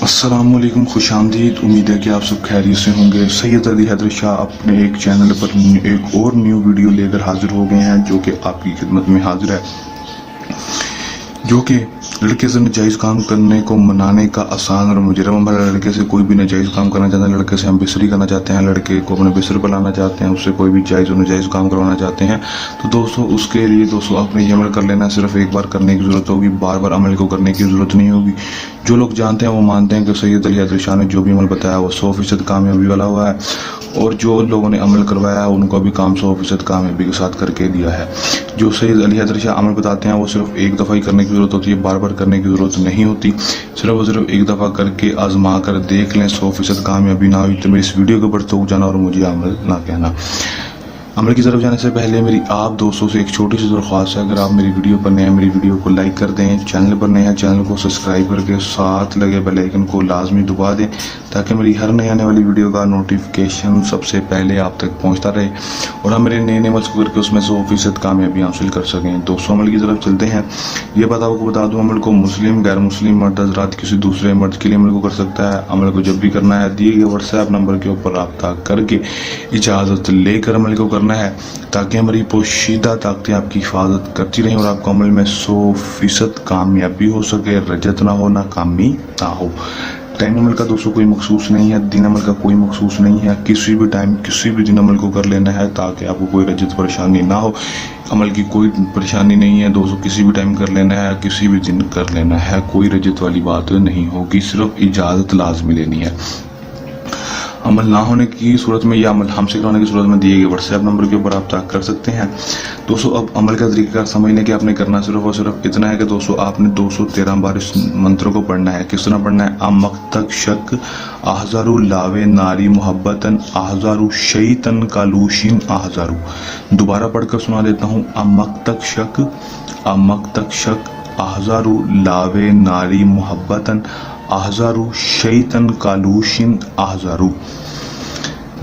अस्सलाम वालेकुम, खुश आमदीद। उम्मीद है कि आप सब खैरियत से होंगे। सैयद अली हैदर शाह अपने एक चैनल पर एक और न्यू वीडियो लेकर हाजिर हो गए हैं, जो कि आपकी खिदमत में हाजिर है, जो कि लड़के से नाजायज़ काम करने को मनाने का आसान और मुजरम अमल है। लड़के से कोई भी नाजायज़ काम करना चाहते हैं, लड़के से हम बिसरी करना चाहते हैं, लड़के को अपने बिसर पर लाना चाहते हैं, उससे कोई भी जायज़ और नाजायज़ काम करवाना चाहते हैं, तो दोस्तों उसके लिए दोस्तों आपने ये अमल कर लेना। सिर्फ एक बार करने की ज़रूरत होगी, बार बार अमल को करने की ज़रूरत नहीं होगी। जो लोग जानते हैं वो मानते हैं कि सैयद अली हैदर शाह ने जो भी अमल बताया वो 100% कामयाबी वाला हुआ है, और जो लोगों ने अमल करवाया है उनको भी काम 100% कामयाबी के साथ करके दिया है। जो सैयद अली हैदर शाह अमल बताते हैं वो सिर्फ एक दफ़ा ही करने की ज़रूरत होती है, बार बार करने की ज़रूरत नहीं होती। सिर्फ और सिर्फ एक दफ़ा करके आजमा कर देख लें, 100% कामयाबी ना हुई तो मेरी इस वीडियो के ऊपर तो जाना और मुझे अमल ना कहना। अमल की तरफ जाने से पहले मेरी आप दोस्तों से एक छोटी सी दरख्वास्त है, अगर आप मेरी वीडियो पर नए हैं मेरी वीडियो को लाइक कर दें, चैनल पर नए हैं चैनल को सब्सक्राइब करके साथ लगे बेल आइकन को लाजमी दबा दें, ताकि मेरी हर नई आने वाली वीडियो का नोटिफिकेशन सबसे पहले आप तक पहुंचता रहे और हम मेरे नए नए अमल को करके उसमें 100% कामयाबी हासिल कर सकें। दोस्तों अमल की तरफ चलते हैं। ये बात आपको बता दूँ, अमल को मुस्लिम गैर मुस्लिम मर्द हज़रात किसी दूसरे मर्द के लिए अमल को कर सकता है। अमल को जब भी करना है दिए गए व्हाट्सएप नंबर के ऊपर रब्ता करके इजाज़त लेकर अमल को करना है, ताकि हमारी पोशीदा ताकतें आपकी हिफाजत करती रहें और आपको अमल में 100% कामयाबी हो सके, रजत ना हो, नाकामी ना हो। टाइम अमल का दोस्तों कोई मखसूस नहीं है, दिन अमल का कोई मखसूस नहीं है, किसी भी टाइम किसी भी दिन अमल को कर लेना है ताकि आपको कोई रजत परेशानी ना हो। अमल की कोई परेशानी नहीं है दोस्तों, किसी भी टाइम कर लेना है, किसी भी दिन कर लेना है, कोई रजत वाली बात नहीं होगी, सिर्फ इजाज़त लाजमी लेनी है। अमल ना होने की सूरत में या अमल हमसे कराने की सूरत में दिए गए व्हाट्सएप नंबर के ऊपर आप तक कर सकते हैं। दोस्तों अब अमल का तरीका समझने के आपने करना सिर्फ और सिर्फ इतना है कि दोस्तों आपने 213 बार इस मंत्र को पढ़ना है। किस तरह पढ़ना है? अमक्तक शक आहजारू लावे नारी मोहब्बतन आहजारू शैतन कालूशिन आहजारू। दोबारा पढ़कर सुना देता हूँ। अमक्तक शक आहजारू लावे नारी मोहब्बतन आहजारू शैतन कालूशिन आहजारू।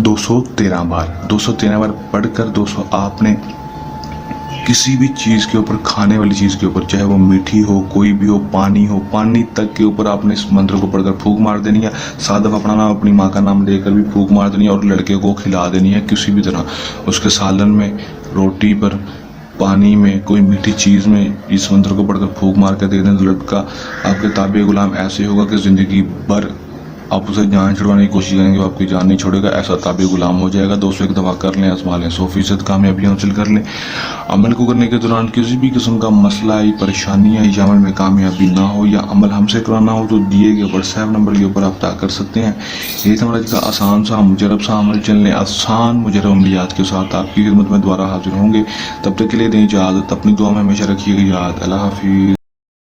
213 बार पढ़कर दोस्तों आपने किसी भी चीज़ के ऊपर, खाने वाली चीज़ के ऊपर, चाहे वो मीठी हो, कोई भी हो, पानी तक के ऊपर आपने इस मंत्र को पढ़कर फूंक मार देनी है। 7 दफ़ा अपना नाम, अपनी माँ का नाम लेकर भी फूंक मार देनी है और लड़के को खिला देनी है किसी भी तरह, उसके सालन में, रोटी पर, पानी में, कोई मीठी चीज़ में इस मंत्र को पढ़कर फूंक मार कर दे दें तो लड़का आपके ताबे गुलाम ऐसे होगा कि ज़िंदगी भर आप उसे जान छुड़वाने की कोशिश करेंगे, वो आपकी जान नहीं छोड़ेगा, ऐसा ताबे गुलाम हो जाएगा। दोस्तों एक दफ़ा कर लें, आजमा लें, 100% कामयाबी हासिल कर लें। अमल को करने के दौरान किसी भी किस्म का मसला या परेशानी या अमल में कामयाबी ना हो या अमल हमसे कराना हो तो दिए गए व्हाट्सएप नंबर के ऊपर आप तय कर सकते हैं। ये हमारा का आसान सा मुजरब सा अमल चलने आसान मुजरब अमलियात के साथ आपकी खिदमत में दोबारा हाजिर होंगे। तब तक के लिए दें इजाज़त, अपनी दुआ में हमेशा रखिएगा याद। अल्लाह हाफिज़।